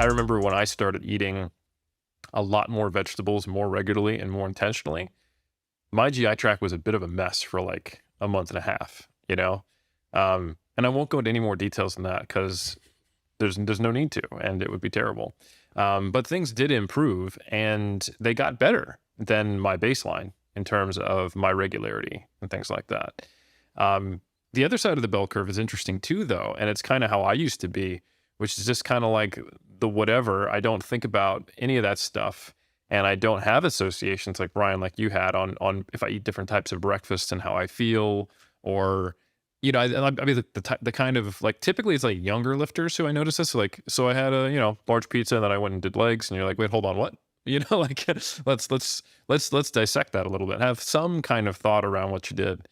I remember when I started eating a lot more vegetables more regularly and more intentionally, my GI tract was a bit of a mess for like a month and a half, you know? And I won't go into any more details than that because there's no need to, and it would be terrible. But things did improve and they got better than my baseline in terms of my regularity and things like that. Um, the other side of the bell curve is interesting too, though, and it's kind of how I used to be, which is just kind of like the whatever. I don't think about any of that stuff, and I don't have associations like Brian, like you had on if I eat different types of breakfast and how I feel, or I mean the kind of like typically it's like younger lifters who I notice this. Like, so I had a large pizza, and then I went and did legs, and you're like, wait, hold on, what? Like let's dissect that a little bit. Have some kind of thought around what you did.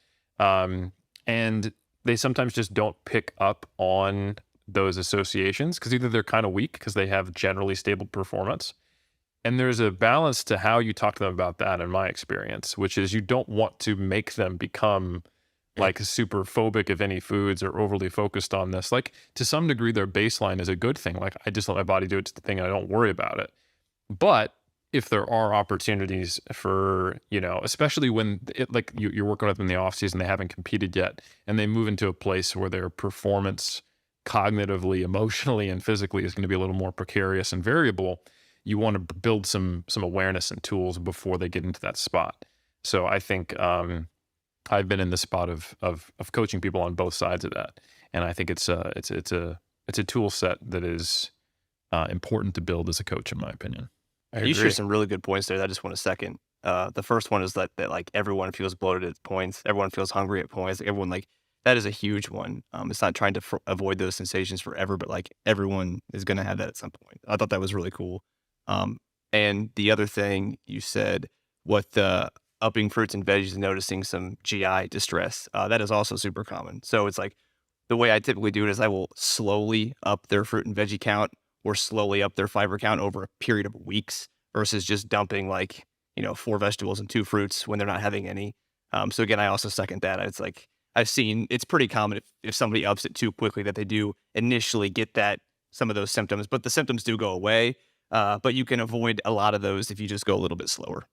And they sometimes just don't pick up on those associations because either they're kind of weak because they have generally stable performance. And there's a balance to how you talk to them about that, in my experience, which is you don't want to make them become like super phobic of any foods or overly focused on this. Like, to some degree, their baseline is a good thing. Like, I just let my body do its thing and I don't worry about it. But if there are opportunities for, especially when like you're working with them in the off season, they haven't competed yet, and they move into a place where their performance cognitively, emotionally, and physically is going to be a little more precarious and variable, you want to build some awareness and tools before they get into that spot. So I think I've been in the spot of coaching people on both sides of that, and I think it's a tool set that is important to build as a coach, in my opinion. I You shared agree. some really good points there that I just want a second. The first one is that like everyone feels bloated at points, everyone feels hungry at points, everyone like that is a huge one. It's not trying to avoid those sensations forever, but like everyone is going to have that at some point. I thought that was really cool. Um, and the other thing you said, what the upping fruits and veggies and noticing some GI distress, that is also super common. So it's like the way I typically do it is I will slowly up their fruit and veggie count or slowly up their fiber count over a period of weeks versus just dumping like, 4 vegetables and 2 fruits when they're not having any. So again, I also second that. It's like I've seen it's pretty common if somebody ups it too quickly that they do initially get that some of those symptoms, but the symptoms do go away. But you can avoid a lot of those if you just go a little bit slower.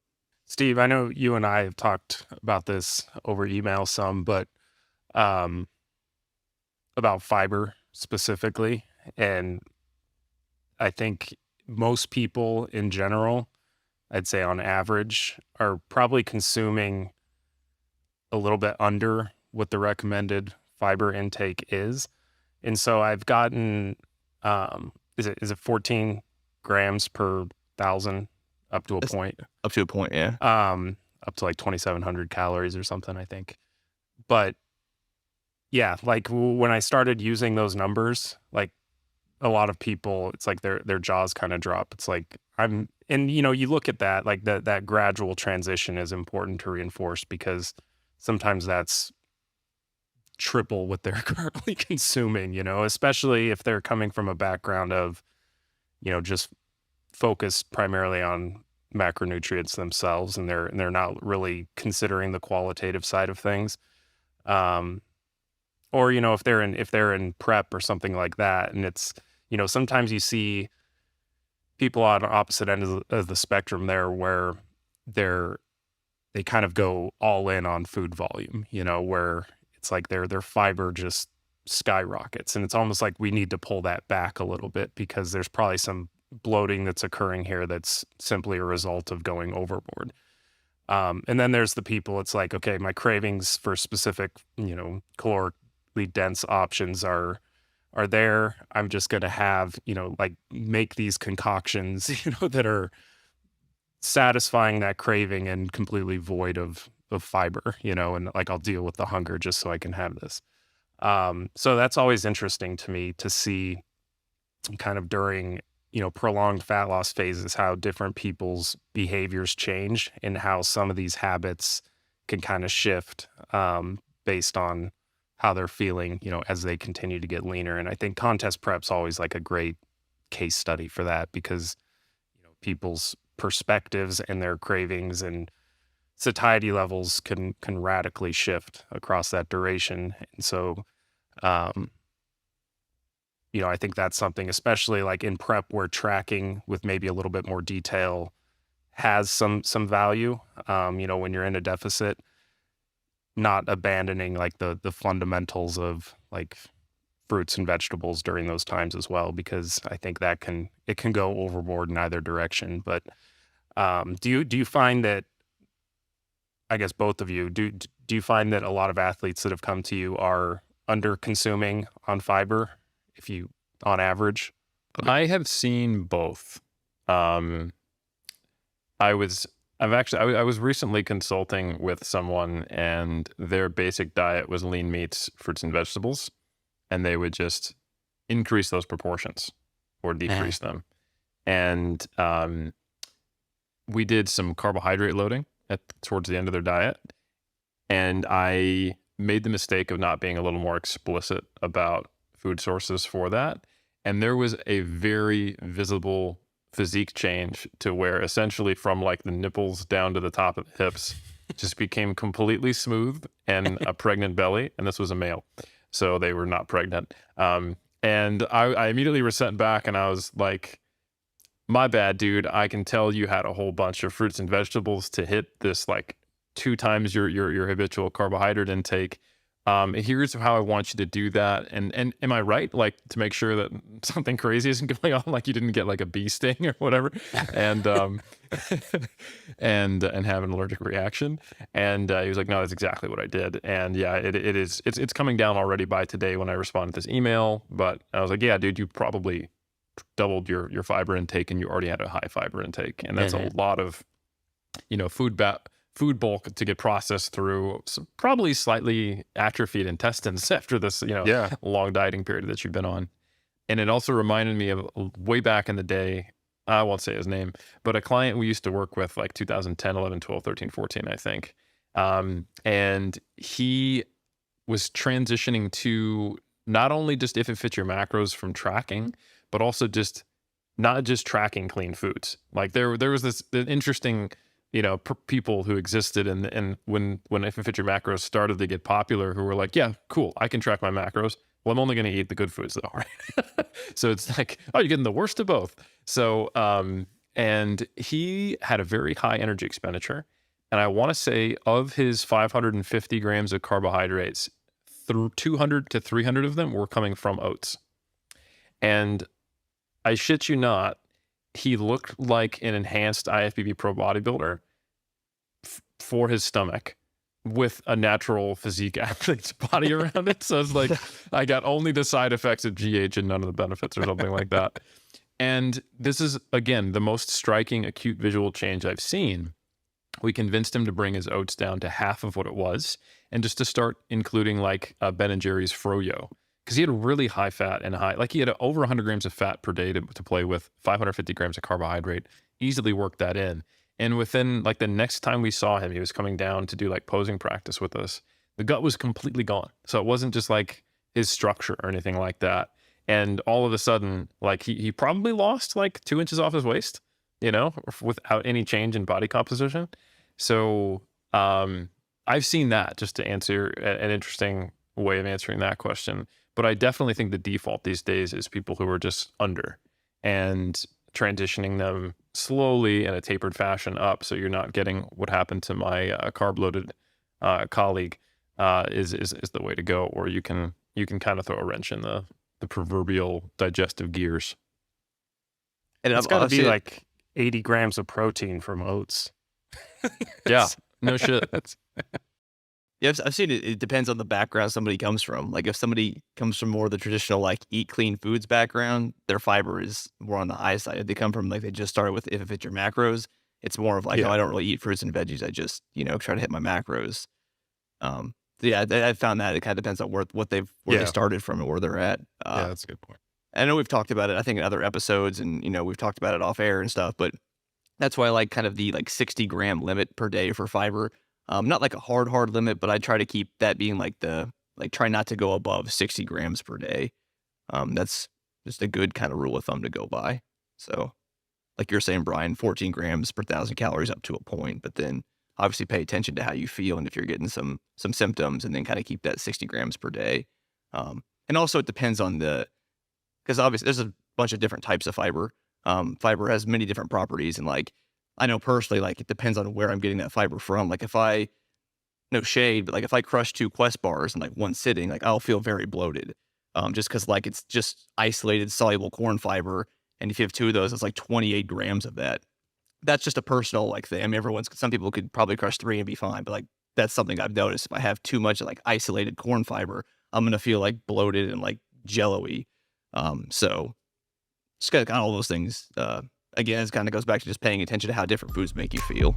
Steve, I know you and I have talked about this over email some, but um, about fiber specifically. And I think most people in general, I'd say on average, are probably consuming a little bit under what the recommended fiber intake is. And so I've gotten, is it 14 grams per thousand up to a That's point? up to a point, yeah. Up to like 2,700 calories or something, I think. But yeah, like when I started using those numbers, like a lot of people, it's like their jaws kind of drop. It's like and you look at that, like that gradual transition is important to reinforce because sometimes that's triple what they're currently consuming, especially if they're coming from a background of, just focused primarily on macronutrients themselves and they're not really considering the qualitative side of things. Um, or if they're in prep or something like that, and it's sometimes you see people on opposite end of the spectrum there where they're they kind of go all in on food volume, where it's like their fiber just skyrockets. And it's almost like we need to pull that back a little bit because there's probably some bloating that's occurring here that's simply a result of going overboard. And then there's the people, it's like, okay, my cravings for specific, calorically dense options are there. I'm just gonna have, like make these concoctions, that are satisfying that craving and completely void of fiber, and like I'll deal with the hunger just so I can have this. So that's always interesting to me to see kind of during, prolonged fat loss phases how different people's behaviors change and how some of these habits can kind of shift based on how they're feeling, as they continue to get leaner. And I think contest prep's always like a great case study for that because people's perspectives and their cravings and satiety levels can radically shift across that duration. And so um, I think that's something, especially like in prep, where tracking with maybe a little bit more detail has some value. When you're in a deficit, not abandoning like the fundamentals of like fruits and vegetables during those times as well, because I think it can go overboard in either direction. But do you find that, I guess both of you, do you find that a lot of athletes that have come to you are under consuming on fiber, if you on average? I have seen both. Um, I was I was recently consulting with someone, and their basic diet was lean meats, fruits and vegetables, and they would just increase those proportions or decrease them. And we did some carbohydrate loading towards the end of their diet, and I made the mistake of not being a little more explicit about food sources for that. And there was a very visible physique change to where essentially from like the nipples down to the top of the hips just became completely smooth and a pregnant belly. And this was a male, so they were not pregnant. And I immediately was sent back, and I was like, my bad, dude. I can tell you had a whole bunch of fruits and vegetables to hit this like 2 times your habitual carbohydrate intake. Here's how I want you to do that. And am I right? Like, to make sure that something crazy isn't going on, like you didn't get like a bee sting or whatever, and and have an allergic reaction. And he was like, no, that's exactly what I did. And yeah, it's coming down already by today when I respond to this email. But I was like, yeah, dude, you probably doubled your fiber intake, and you already had a high fiber intake, and that's a lot of food bulk to get processed through some probably slightly atrophied intestines after this long dieting period that you've been on. And it also reminded me of way back in the day, I won't say his name, but a client we used to work with like 2010, 11, 12, 13, 14, I think. And he was transitioning to not only just if it fits your macros from tracking, but also just not just tracking clean foods. Like there was this interesting, people who existed and when if it fits your macros started to get popular, who were like, yeah, cool, I can track my macros. Well, I'm only going to eat the good foods though, right? So it's like, oh, you're getting the worst of both. So, and he had a very high energy expenditure. And I want to say of his 550 grams of carbohydrates, 200 to 300 of them were coming from oats. And I shit you not, he looked like an enhanced IFBB Pro bodybuilder for his stomach with a natural physique athlete's body around it. So it's like, I got only the side effects of GH and none of the benefits or something like that. And this is, again, the most striking acute visual change I've seen. We convinced him to bring his oats down to half of what it was, and just to start including like Ben & Jerry's Froyo. Because he had really high fat and he had over 100 grams of fat per day to play with, 550 grams of carbohydrate, easily worked that in. And within like the next time we saw him, he was coming down to do like posing practice with us. The gut was completely gone. So it wasn't just like his structure or anything like that. And all of a sudden, like he probably lost like 2 inches off his waist, without any change in body composition. So I've seen that, just to answer an interesting way of answering that question. But I definitely think the default these days is people who are just under and transitioning them slowly in a tapered fashion up, so you're not getting what happened to my carb-loaded colleague is the way to go. Or you can kind of throw a wrench in the proverbial digestive gears. And it's got to be like 80 grams of protein from oats. Yeah, no shit. Yeah, I've seen it. It depends on the background somebody comes from. Like if somebody comes from more of the traditional like eat clean foods background, their fiber is more on the high side. If they come from like they just started with if it fits your macros, it's more of like, oh, I don't really eat fruits and veggies. I just try to hit my macros. Yeah, I found that it kind of depends on where they started from and where they're at. Yeah, that's a good point. I know we've talked about it, I think, in other episodes, and we've talked about it off air and stuff. But that's why I like kind of the like 60 gram limit per day for fiber. Not like a hard limit, but I try to keep that being like try not to go above 60 grams per day. That's just a good kind of rule of thumb to go by. So like you're saying, Brian, 14 grams per 1,000 calories up to a point, but then obviously pay attention to how you feel and if you're getting some symptoms, and then kind of keep that 60 grams per day. And also it depends on because obviously there's a bunch of different types of fiber. Fiber has many different properties, and like I know personally, like it depends on where I'm getting that fiber from. Like if I no shade, but like if I crush 2 Quest bars in like one sitting, like I'll feel very bloated. Just because like it's just isolated soluble corn fiber, and if you have 2 of those, it's like 28 grams of that. That's just a personal like thing. I mean, some people could probably crush 3 and be fine, but like that's something I've noticed. If I have too much like isolated corn fiber, I'm gonna feel like bloated and like jello-y. So just kind of all those things. Again, it kind of goes back to just paying attention to how different foods make you feel.